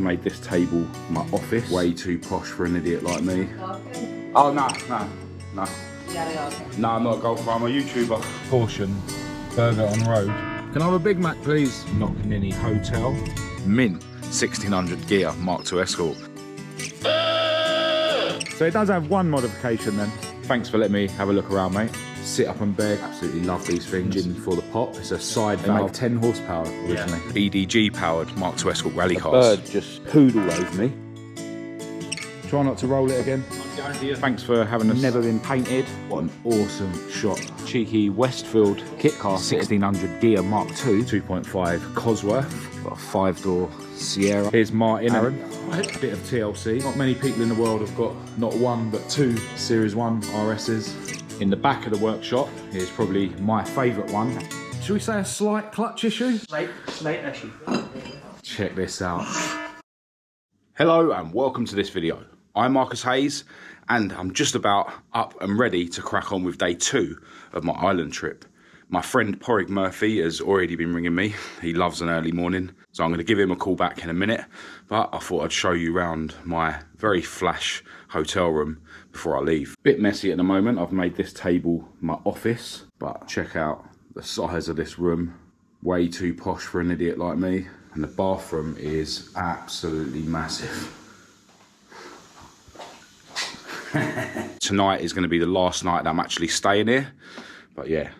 made this table my office. Way too posh for an idiot like me. Oh, no. No, I'm not a golfer, I'm a YouTuber. Portion, burger on road. Can I have a Big Mac, please? Knocknini Hotel. MINT 1600 Ghias Mk2 Escort. So it does have one modification then. Thanks for letting me have a look around, mate. Sit up and beg. Absolutely love these things. Engine for the pop. It's a side valve. Make 10 horsepower originally. Yeah. EDG powered Mk2 Escort rally cars. Bird just pooed all over me. Try not to roll it again. Thanks for having us. Never been painted. What an awesome shot. Cheeky Westfield kit car. 1600 Ghias Mk2. 2.5 Cosworth. Got a 5-door Sierra. Here's Martin. Aaron. A bit of TLC. Not many people in the world have got not one but two Series 1 RSs. In the back of the workshop is probably my favourite one. Should we say a slight clutch issue? Slight issue. Check this out. Hello and welcome to this video. I'm Marcus Hayes and I'm just about up and ready to crack on with day 2 of my island trip. My friend Padraig Murphy has already been ringing me. He loves an early morning, so I'm going to give him a call back in a minute. But I thought I'd show you around my very flash hotel room before I leave. Bit messy at the moment. I've made this table my office, but check out the size of this room. Way too posh for an idiot like me. And the bathroom is absolutely massive. Tonight is going to be the last night that I'm actually staying here. But yeah.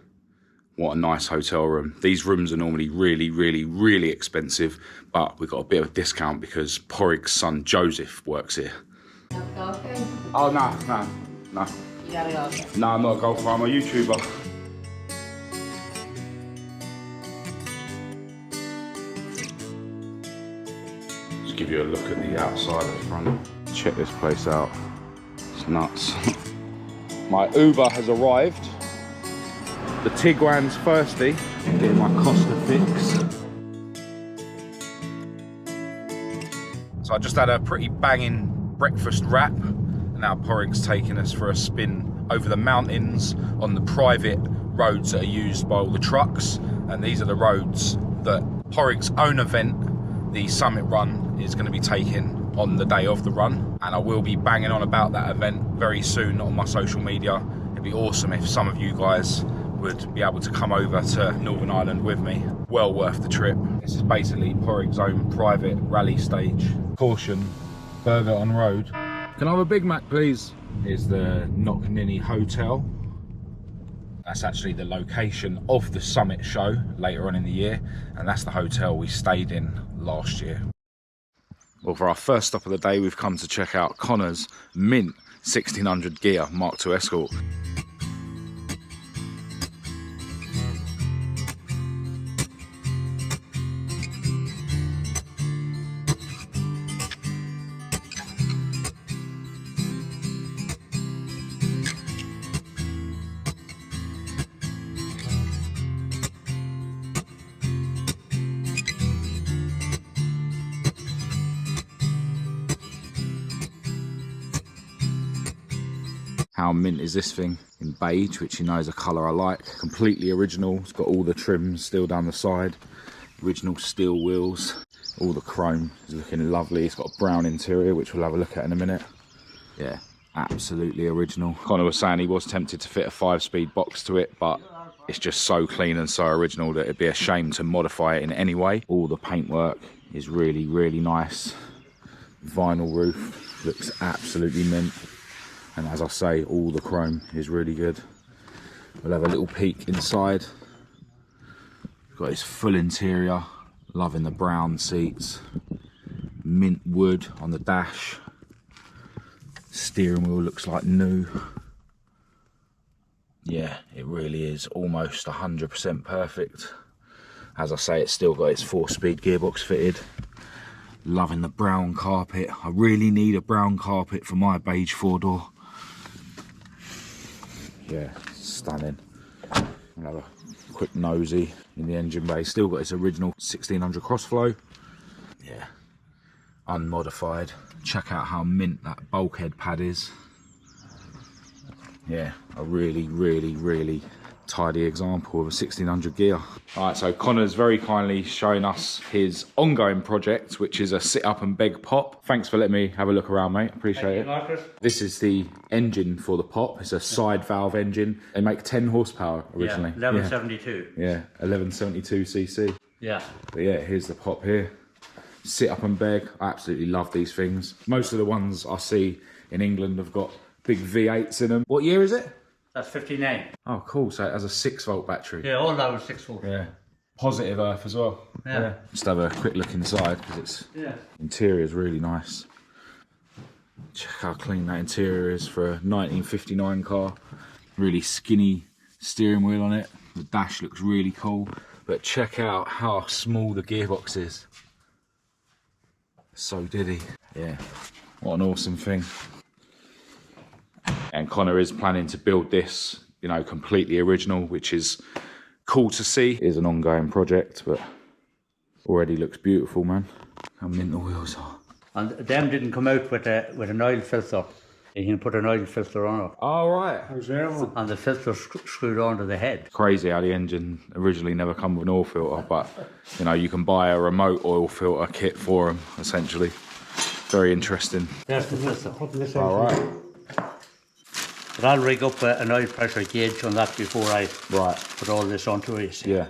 What a nice hotel room. These rooms are normally really expensive, but we've got a bit of a discount because Padraig's son Joseph works here. Oh, no. No, I'm not a golfer, I'm a YouTuber. Just give you a look at the outside of the front. Check this place out. It's nuts. My Uber has arrived. The Tiguan's thirsty. Getting my Costa fix. So I just had a pretty banging breakfast wrap. Now Padraig's taking us for a spin over the mountains on the private roads that are used by all the trucks. And these are the roads that Padraig's own event, the Summit Run, is going to be taking on the day of the run. And I will be banging on about that event very soon on my social media. It'd be awesome if some of you guys would be able to come over to Northern Ireland with me. Well worth the trip. This is basically Padraig's own private rally stage. Caution, burger on road. Can I have a Big Mac, please? Here's the Knocknini Hotel. That's actually the location of the Summit show later on in the year, and that's the hotel we stayed in last year. Well, for our first stop of the day, we've come to check out Connor's MINT 1600 Ghias Mk2 Escort. How mint is this thing? In beige, which you know is a colour I like. Completely original. It's got all the trims still down the side. Original steel wheels. All the chrome is looking lovely. It's got a brown interior, which we'll have a look at in a minute. Yeah, absolutely original. Connor was saying he was tempted to fit a 5-speed box to it, but it's just so clean and so original that it'd be a shame to modify it in any way. All the paintwork is really nice. Vinyl roof looks absolutely mint. And as I say, all the chrome is really good. We'll have a little peek inside. Got his full interior. Loving the brown seats. Mint wood on the dash. Steering wheel looks like new. Yeah, it really is almost 100% perfect. As I say, it's still got its 4-speed gearbox fitted. Loving the brown carpet. I really need a brown carpet for my beige 4-door. Yeah, stunning. I'll have a quick nosy in the engine bay. Still got its original 1600 crossflow. Yeah, unmodified. Check out how mint that bulkhead pad is. Yeah, I really Tidy example of a 1600 gear. All right, so Connor's very kindly showing us his ongoing project, which is a sit up and beg pop. Thanks for letting me have a look around, mate. Appreciate it. Marcus. This is the engine for the pop. It's a side valve engine. They make 10 horsepower originally. Yeah, 1172. Yeah, 1172 cc. Yeah. But yeah, here's the pop here. Sit up and beg. I absolutely love these things. Most of the ones I see in England have got big V8s in them. What year is it? That's 59. Oh, cool. So it has a 6-volt battery. Yeah, all that was 6 volt. Yeah. Positive earth as well. Yeah. Just have a quick look inside because it's interior is really nice. Check how clean that interior is for a 1959 car. Really skinny steering wheel on it. The dash looks really cool. But check out how small the gearbox is. So diddy. Yeah. What an awesome thing. And Connor is planning to build this, you know, completely original, which is cool to see. It is an ongoing project, but already looks beautiful, man. How mint the wheels are. And them didn't come out with an oil filter. You can put an oil filter on it. Oh, right. And the filter screwed onto the head. Crazy how the engine originally never come with an oil filter, but, you know, you can buy a remote oil filter kit for them, essentially. Very interesting. There's the filter. All right. But I'll rig up an oil pressure gauge on that before I put all this onto it, you see. Yeah.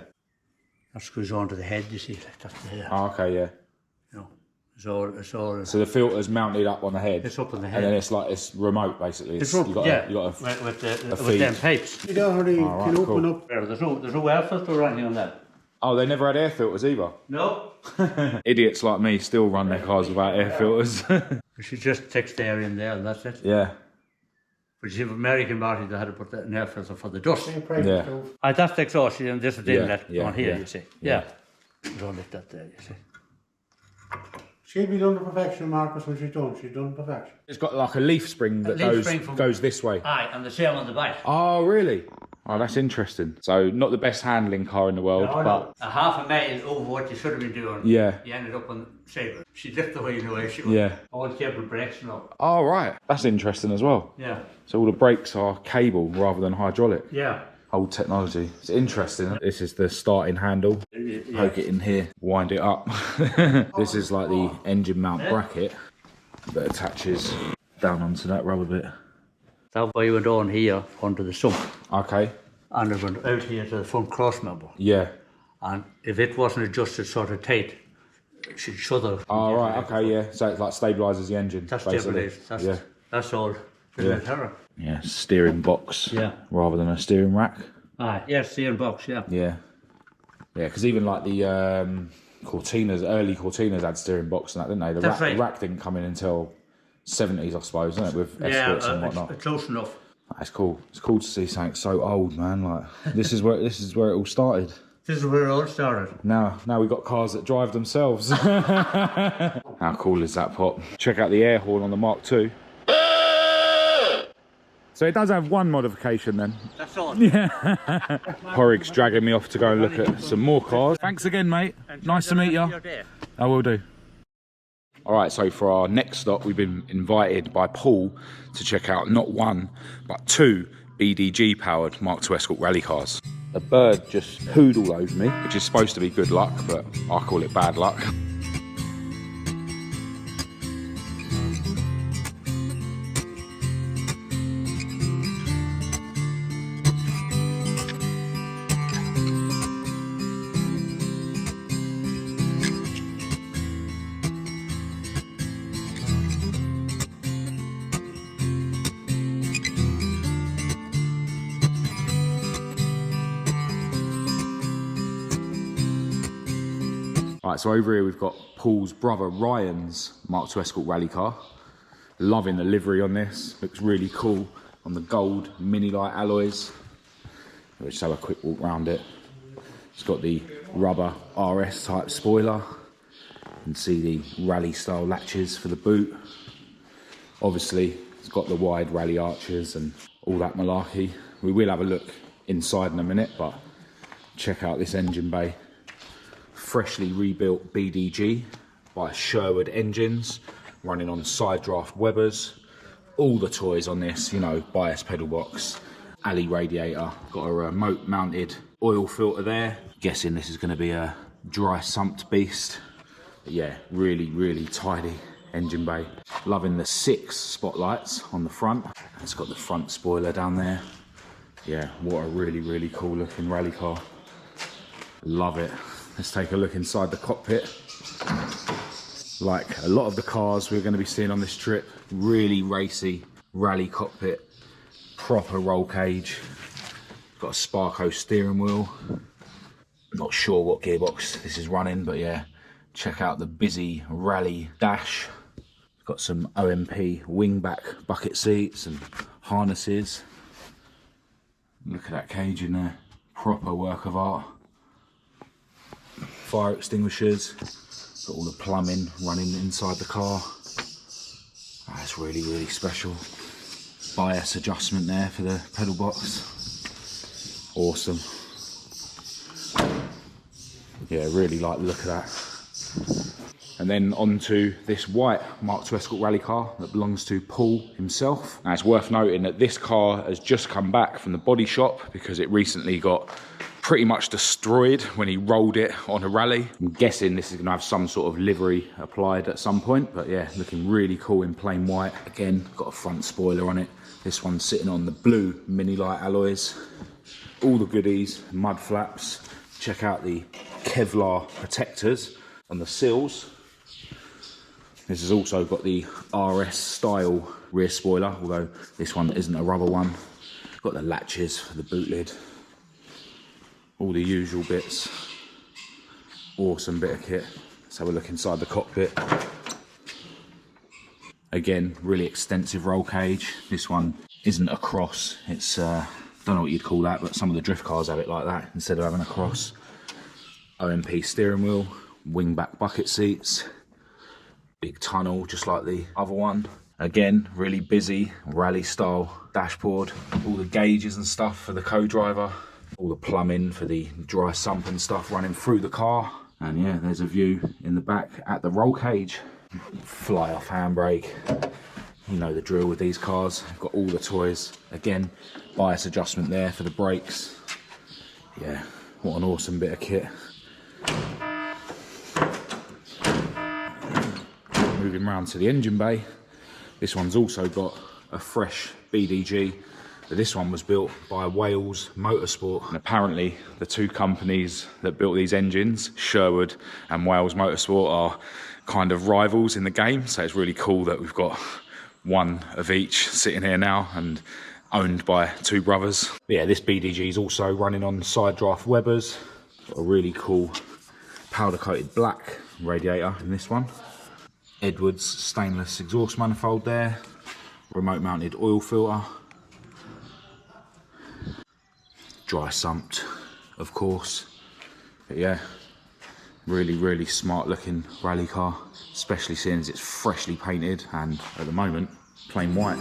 That screws onto the head, you see, like that there. Oh, okay, yeah. You know, it's all... So the filter's mounted up on the head? It's up on the head. And then it's like, it's remote, basically. It's up, you got with them pipes. It already can open up. There's no air filter or anything on that. Oh, they never had air filters either? No. Idiots like me still run their cars without air filters. She just takes the air in there and that's it. Yeah. But you see, American bodies, they had to put an air filter for the dust. Yeah. That's the exhaust, and this is the inlet on here, yeah. you see. Yeah. Don't let that there, you see. She'll be done to perfection, Marcus, when she's done perfection. It's got like a leaf spring that goes this way. Aye, and the same on the back. Oh, really? Oh, that's interesting. So, not the best handling car in the world, but... A half a mile over what you should have been doing. Yeah. You ended up on Sabre. She lifted the way in the way she was. Yeah. All cable brakes and all. Oh, right. That's interesting as well. Yeah. So, all the brakes are cable rather than hydraulic. Yeah. Old technology. It's interesting. This is the starting handle. Poke it in here, wind it up. This is like the engine mount bracket that attaches down onto that rubber bit. That way went on here onto the sump. Okay. And it went out here to the front cross member. Yeah. And if it wasn't adjusted sort of tight, it should shudder. Oh, right. Okay, yeah. So it like stabilises the engine. That's basically. stabilised. That's all. Yeah, steering box rather than a steering rack. Aye, yeah, steering box, yeah. Yeah, because even like the Cortinas, early Cortinas had steering box and that, didn't they? The rack didn't come in until 70s, I suppose, isn't it, with Escorts and whatnot. It's close enough. That's cool. It's cool to see something so old, man. Like this is where it all started. This is where it all started. Now we got cars that drive themselves. How cool is that, Pop? Check out the air horn on the Mark II. So it does have one modification then. That's all. Yeah. Padraig's dragging me off to go and look at some more cars. Thanks again, mate. Nice to meet you. I will do. All right, so for our next stop, we've been invited by Paul to check out not one, but two BDG powered Mark II Escort rally cars. A bird just hooed all over me, which is supposed to be good luck, but I call it bad luck. Right, so over here we've got Paul's brother Ryan's Mark II Escort rally car. Loving the livery on this, looks really cool on the gold mini light alloys. We'll just have a quick walk around it. It's got the rubber RS type spoiler. You can see the rally style latches for the boot. Obviously it's got the wide rally arches and all that malarkey. We will have a look inside in a minute, but check out this engine bay. Freshly rebuilt BDG by Sherwood Engines, running on side draft Webers. All the toys on this, you know, bias pedal box, alley radiator. Got a remote mounted oil filter there. Guessing this is going to be a dry sumped beast. But yeah, really, really tidy engine bay. Loving the 6 spotlights on the front. It's got the front spoiler down there. Yeah, what a really, really cool looking rally car. Love it. Let's take a look inside the cockpit. Like a lot of the cars we're going to be seeing on this trip, really racy rally cockpit, proper roll cage. Got a Sparco steering wheel. Not sure what gearbox this is running, but yeah, check out the busy rally dash. Got some OMP wingback bucket seats and harnesses. Look at that cage in there, proper work of art. Fire extinguishers, got all the plumbing running inside the car. That's really, really special. Bias adjustment there for the pedal box. Awesome. Yeah, really like the look of that. And then onto this white Mk2 Escort rally car that belongs to Paul himself. Now it's worth noting that this car has just come back from the body shop because it recently got pretty much destroyed when he rolled it on a rally. I'm guessing this is going to have some sort of livery applied at some point, but yeah, looking really cool in plain white. Again, got a front spoiler on it. This one's sitting on the blue mini light alloys. All the goodies, mud flaps. Check out the Kevlar protectors on the sills. This has also got the RS style rear spoiler, although this one isn't a rubber one. Got the latches for the boot lid. All the usual bits. Awesome bit of kit. Let's have a look inside the cockpit. Again, really extensive roll cage. This one isn't a cross. It's, don't know what you'd call that, but some of the drift cars have it like that instead of having a cross. OMP steering wheel, wingback bucket seats, big tunnel just like the other one. Again, really busy rally style dashboard. All the gauges and stuff for the co-driver. All the plumbing for the dry sump and stuff running through the car. And yeah, there's a view in the back at the roll cage. Fly off handbrake. You know the drill with these cars. I've got all the toys. Again, bias adjustment there for the brakes. Yeah, what an awesome bit of kit. Moving round to the engine bay. This one's also got a fresh BDG. But this one was built by Wales Motorsport, and apparently the two companies that built these engines, Sherwood and Wales Motorsport, are kind of rivals in the game. So it's really cool that we've got one of each sitting here now and owned by two brothers. But yeah, this BDG is also running on side draft Webers. Got a really cool powder coated black radiator in this one. Edwards stainless exhaust manifold there. Remote mounted oil filter. Dry sumped, of course. But yeah, really, really smart looking rally car, especially seeing as it's freshly painted and at the moment, plain white.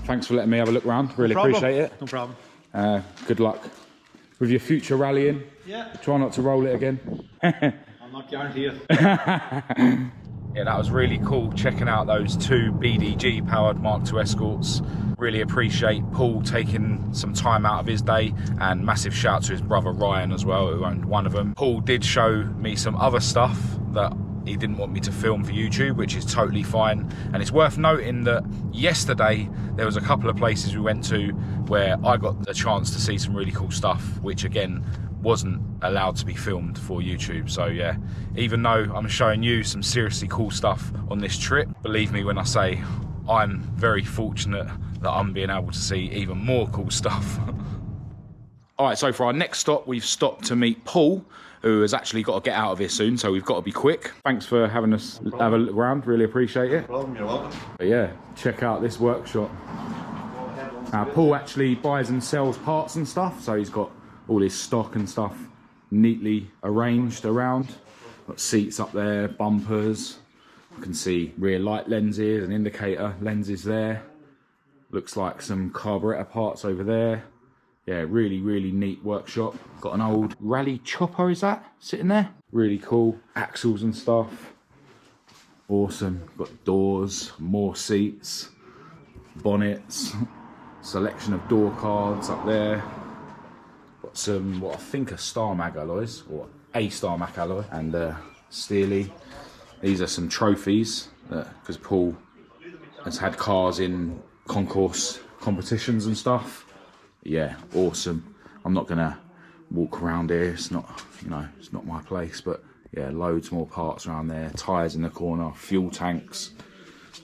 Thanks for letting me have a look around, really appreciate it. No problem. Good luck with your future rallying. Yeah. Try not to roll it again. I'm not guaranteed. Yeah, that was really cool checking out those two BDG powered Mk2 Escorts. Really appreciate Paul taking some time out of his day, and massive shout to his brother Ryan as well, who owned one of them. Paul did show me some other stuff that he didn't want me to film for YouTube, which is totally fine. And it's worth noting that yesterday there was a couple of places we went to where I got the chance to see some really cool stuff, which again wasn't allowed to be filmed for YouTube. So yeah, even though I'm showing you some seriously cool stuff on this trip, believe me when I say I'm very fortunate that I'm being able to see even more cool stuff. All right, so for our next stop, we've stopped to meet Paul, who has actually got to get out of here soon, so we've got to be quick. Thanks for having us have a look around, really appreciate it. No problem, you're welcome. But yeah, check out this workshop. Now, Paul actually buys and sells parts and stuff, so he's got all his stock and stuff neatly arranged around. Got seats up there, bumpers. You can see rear light lenses and indicator lenses there. Looks like some carburetor parts over there. Yeah, really, really neat workshop. Got an old rally chopper, is that, sitting there? Really cool. Axles and stuff. Awesome. Got doors, more seats, bonnets, selection of door cards up there. Got some, what I think are Star Mag alloys, or a Star Mag alloy, and Steely. These are some trophies, because Paul has had cars in concourse competitions and stuff. Yeah, awesome. I'm not gonna walk around here, it's not, you know, it's not my place, but yeah, loads more parts around there. Tyres in the corner, fuel tanks,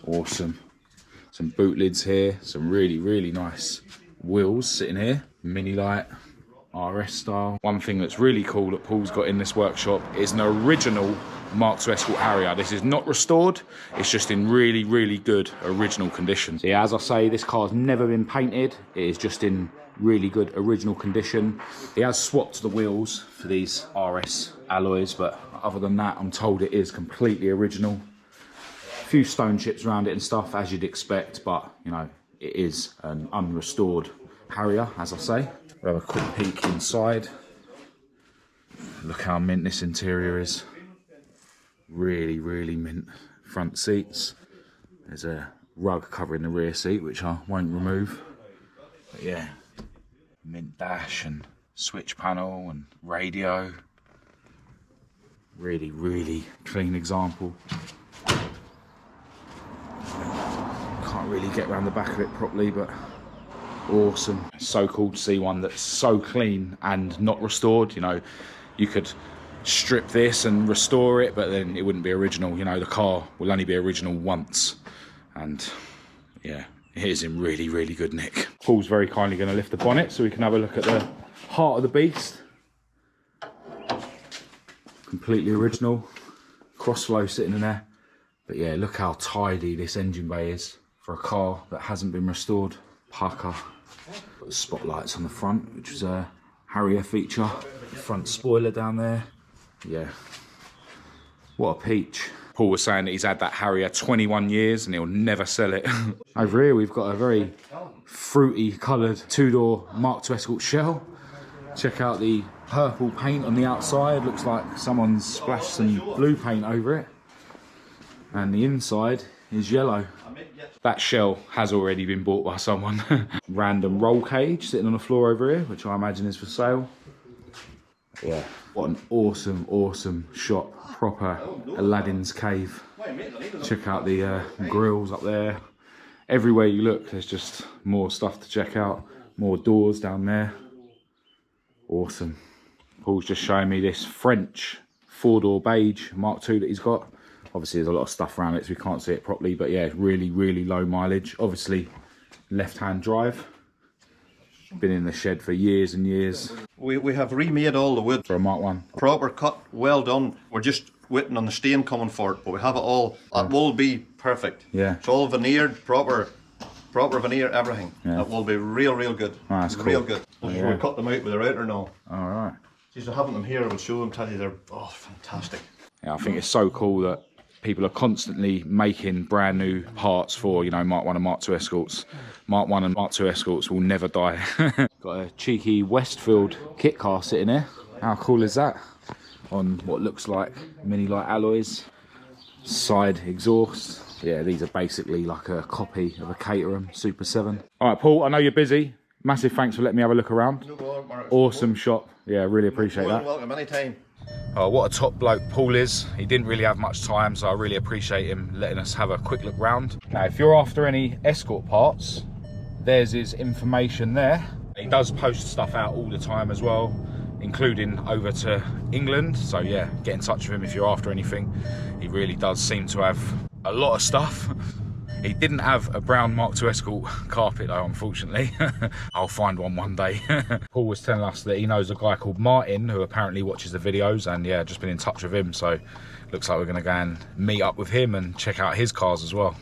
awesome. Some boot lids here, some really, really nice wheels sitting here. Mini light, RS style. One thing that's really cool that Paul's got in this workshop is an original Mk2 Escort Harrier. This is not restored, it's just in really, really good original condition. So yeah, as I say, this car's never been painted. It is just in really good original condition. He has swapped the wheels for these RS alloys, but other than that, I'm told it is completely original. A few stone chips around it and stuff, as you'd expect, but you know, it is an unrestored Harrier, as I say. We'll have a quick peek inside. Look how mint this interior is. Really, really mint. Front seats. There's a rug covering the rear seat, which I won't remove. But yeah, mint dash and switch panel and radio. Really, really clean example. Can't really get around the back of it properly, but awesome. It's so cool to see one that's so clean and not restored. You know, you could strip this and restore it, but then it wouldn't be original. You know, the car will only be original once, and yeah, it is in really, really good nick. Paul's very kindly going to lift the bonnet so we can have a look at the heart of the beast. Completely original, crossflow sitting in there. But yeah, look how tidy this engine bay is for a car that hasn't been restored. Pucker. Got the spotlights on the front, which was a Harrier feature. Front spoiler down there. Yeah, what a peach. Paul was saying that he's had that Harrier 21 years and he'll never sell it. Over here we've got a very fruity coloured two-door Mk2 Escort shell. Check out the purple paint on the outside. Looks like someone's splashed some blue paint over it. And the inside is yellow. That shell has already been bought by someone. Random roll cage sitting on the floor over here, which I imagine is for sale. Yeah, what an awesome, awesome shop. Proper Aladdin's cave. Check out the grills up there. Everywhere you look, there's just more stuff to check out. More doors down there. Awesome. Paul's just showing me this French 4-door beige Mk2 that he's got. Obviously there's a lot of stuff around it so we can't see it properly, but yeah, really, really low mileage. Obviously left-hand drive. Been in the shed for years and years. We have remade all the wood. For a Mark 1. Proper cut, well done. We're just waiting on the stain coming for it, but we have it all. It will be perfect. Yeah. It's all veneered, proper veneer, everything. Yeah. It will be real, real good. Oh, that's cool. Real good. Yeah. We cut them out with a router now. All right. Just having them here, I will show them, tell you they're fantastic. Yeah, I think it's so cool that people are constantly making brand new parts for, you know, Mark 1 and Mark 2 Escorts. Mark 1 and Mark 2 Escorts will never die. Got a cheeky Westfield kit car sitting here. How cool is that? On what looks like mini light alloys. Side exhaust. Yeah, these are basically like a copy of a Caterham Super 7. All right, Paul, I know you're busy. Massive thanks for letting me have a look around. No more, Mark. Awesome shop. Yeah, really appreciate that. Welcome anytime. Oh, what a top bloke Paul is. He didn't really have much time, so I really appreciate him letting us have a quick look round. Now, if you're after any Escort parts, there's his information there. He does post stuff out all the time as well, including over to England. So yeah, get in touch with him if you're after anything. He really does seem to have a lot of stuff. He didn't have a brown Mk2 Escort carpet though, unfortunately. I'll find one day. Paul was telling us that he knows a guy called Martin who apparently watches the videos, and yeah, just been in touch with him. So looks like we're gonna go and meet up with him and check out his cars as well.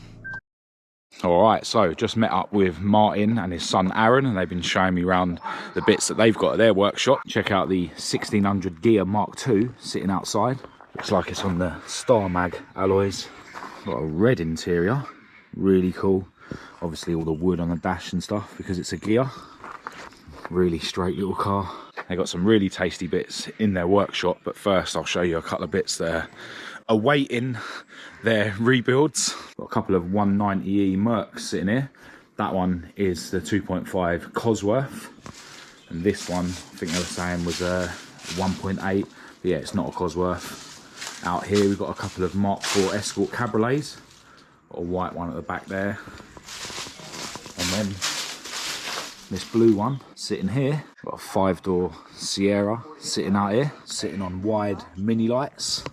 All right, so just met up with Martin and his son Aaron, and they've been showing me around the bits that they've got at their workshop. Check out the 1600 Ghia Mark II sitting outside. Looks like it's on the Star Mag alloys. Got a red interior. Really cool. Obviously all the wood on the dash and stuff because it's a Ghia. Really straight little car. They got some really tasty bits in their workshop, but first I'll show you a couple of bits that are awaiting their rebuilds. Got a couple of 190E Mercs sitting here. That one is the 2.5 Cosworth, and this one I think they were saying was a 1.8. But yeah, it's not a Cosworth. Out here we've got a couple of Mark IV Escort Cabriolets. Got a white one at the back there, and then this blue one sitting here. Got a 5-door Sierra sitting out here, sitting on wide mini lights,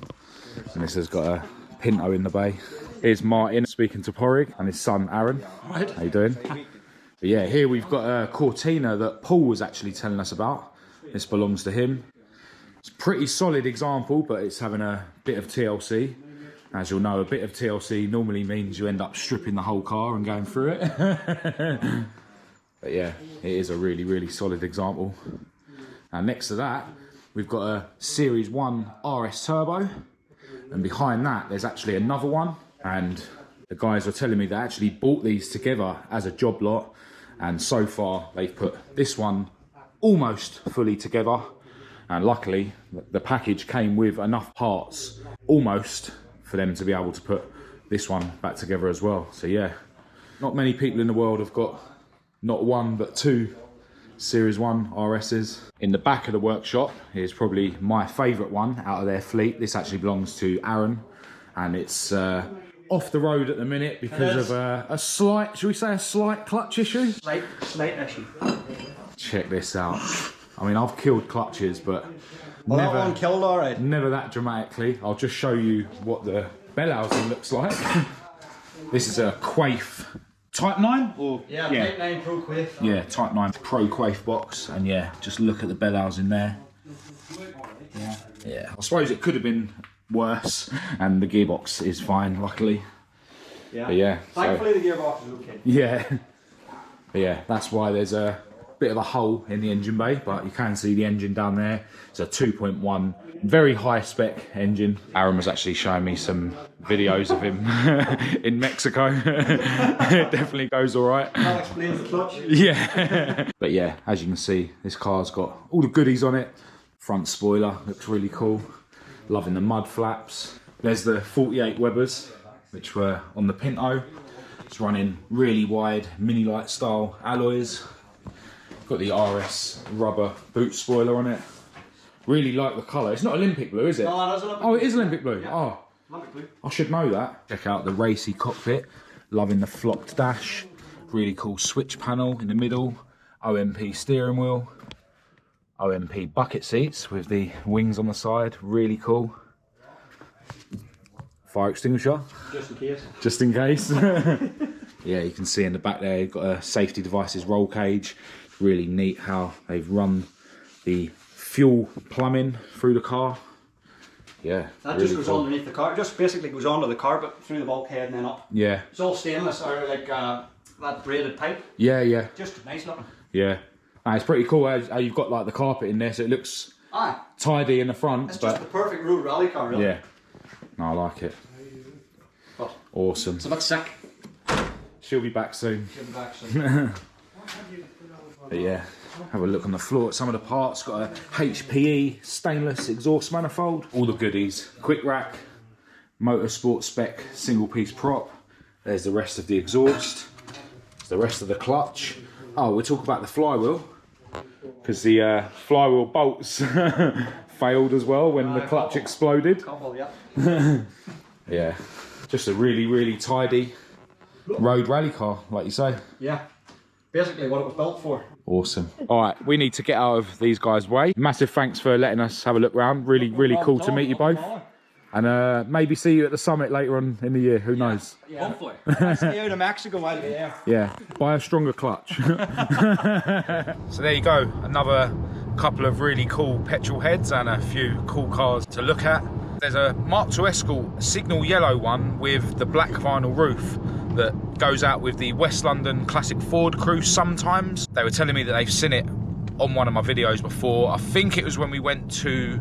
and this has got a Pinto in the bay. Here's Martin speaking to Padraig and his son Aaron. Right. How you doing? But yeah, here we've got a Cortina that Paul was actually telling us about. This belongs to him. It's a pretty solid example, but it's having a bit of TLC. As you'll know, a bit of TLC normally means you end up stripping the whole car and going through it. But yeah, it is a really, really solid example. And next to that, we've got a Series 1 RS Turbo. And behind that, there's actually another one. And the guys were telling me they actually bought these together as a job lot. And so far, they've put this one almost fully together. And luckily, the package came with enough parts, almost, for them to be able to put this one back together as well. So yeah, not many people in the world have got not one, but two Series 1 RSs. In the back of the workshop is probably my favourite one out of their fleet. This actually belongs to Aaron, and it's off the road at the minute because of a slight, should we say a slight clutch issue? Slight issue. Check this out. I mean, I've killed clutches, but Well, that one killed all right. never that dramatically. I'll just show you what the bell housing looks like. This is a Quaife Type 9? Or, Yeah, Type 9 Pro Quaife. Yeah, Type 9 Pro Quaife box. And yeah, just look at the bell housing there. Yeah, I suppose it could have been worse, and the gearbox is fine, luckily. Yeah. But yeah. Thankfully, the gearbox is okay. Yeah. But yeah, that's why there's a bit of a hole in the engine bay, but you can see the engine down there. It's a 2.1, very high spec engine. Aaron was actually showing me some videos of him in Mexico. It definitely goes all right. That explains the clutch. Yeah. But yeah, as you can see, this car's got all the goodies on it. Front spoiler looks really cool. Loving the mud flaps. There's the 48 Webers, which were on the Pinto. It's running really wide mini light style alloys. Got the RS rubber boot spoiler on it. Really like the colour. It's not Olympic blue, is it? No, that's Olympic Oh, it is Olympic blue. Yeah. Oh, Olympic blue. I should know that. Check out the racy cockpit. Loving the flocked dash. Really cool switch panel in the middle. OMP steering wheel. OMP bucket seats with the wings on the side. Really cool. Fire extinguisher. Just in case. Just in case. Yeah, you can see in the back there, you've got a safety devices roll cage. Really neat how they've run the fuel plumbing through the car. Yeah, That really just goes cool. underneath the car. It just basically goes onto the carpet through the bulkhead and then up. Yeah, It's all stainless, or like that braided pipe. yeah. Just nice looking. Yeah. And it's pretty cool how you've got like the carpet in there, so it looks Aye. tidy in the front. It's but just the perfect road rally car, really. yeah, no, I like it. But Awesome. it's a bit sick. She'll be back soon. Get the back soon. But yeah, have a look on the floor at some of the parts. Got a HPE stainless exhaust manifold. All the goodies. Quick rack, motorsport spec single piece prop. There's the rest of the exhaust. There's the rest of the clutch. Oh, we'll talk about the flywheel, because the flywheel bolts failed as well when the clutch exploded. Couple, yeah. Yeah, just a really, really tidy road rally car, like you say. Yeah. Basically what it was built for. Awesome. All right, we need to get out of these guys' way. Massive thanks for letting us have a look round. Really, really cool to meet you both. And maybe see you at the summit later on in the year. Who knows? Yeah. Hopefully. Stay out of Mexico while you're there. Yeah, buy a stronger clutch. So there you go. Another couple of really cool petrol heads and a few cool cars to look at. There's a Mark II Escort signal yellow one with the black vinyl roof that goes out with the West London Classic Ford crew sometimes. They were telling me that they've seen it on one of my videos before. I think it was when we went to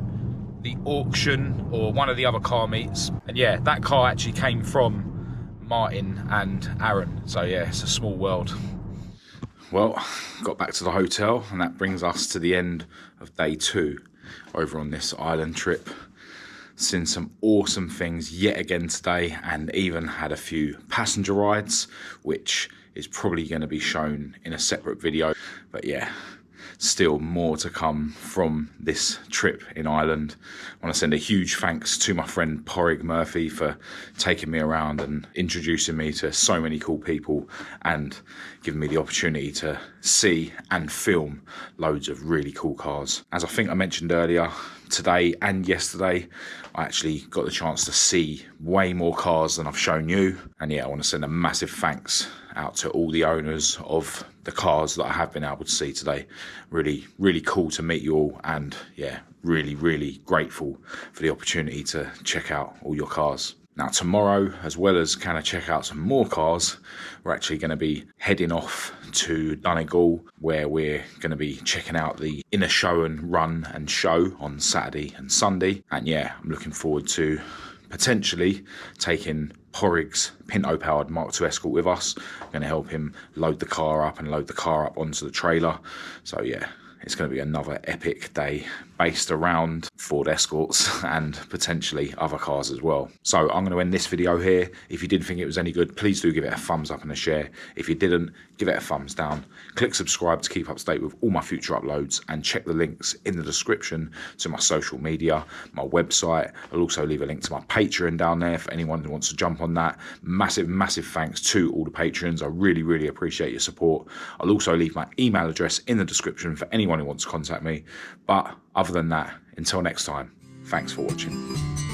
the auction or one of the other car meets. And yeah, that car actually came from Martin and Aaron. So yeah, it's a small world. well, got back to the hotel, and that brings us to the end of day 2 over on this island trip. Seen some awesome things yet again today, and even had a few passenger rides, which is probably going to be shown in a separate video. But yeah, still more to come from this trip in Ireland. I want to send a huge thanks to my friend Padraig Murphy for taking me around and introducing me to so many cool people and giving me the opportunity to see and film loads of really cool cars. As I think I mentioned earlier, today and yesterday I actually got the chance to see way more cars than I've shown you. And yeah, I want to send a massive thanks out to all the owners of the cars that I have been able to see today. Really cool to meet you all, and yeah, really grateful for the opportunity to check out all your cars. Now tomorrow, as well as kind of check out some more cars, we're actually going to be heading off to Donegal, where we're going to be checking out the Inner Show and Run and Show on Saturday and Sunday. And yeah, I'm looking forward to potentially taking Padraig's Pinto-powered Mk2 Escort with us. I'm going to help him load the car up and load the car up onto the trailer. So yeah, it's going to be another epic day based around Ford Escorts and potentially other cars as well. So I'm going to end this video here. If you did think it was any good, please do give it a thumbs up and a share. If you didn't, give it a thumbs down. Click subscribe to keep up to date with all my future uploads, and check the links in the description to my social media, my website. I'll also leave a link to my Patreon down there for anyone who wants to jump on that. Massive thanks to all the patrons. I really appreciate your support. I'll also leave my email address in the description for anyone who wants to contact me. But other than that, until next time, thanks for watching.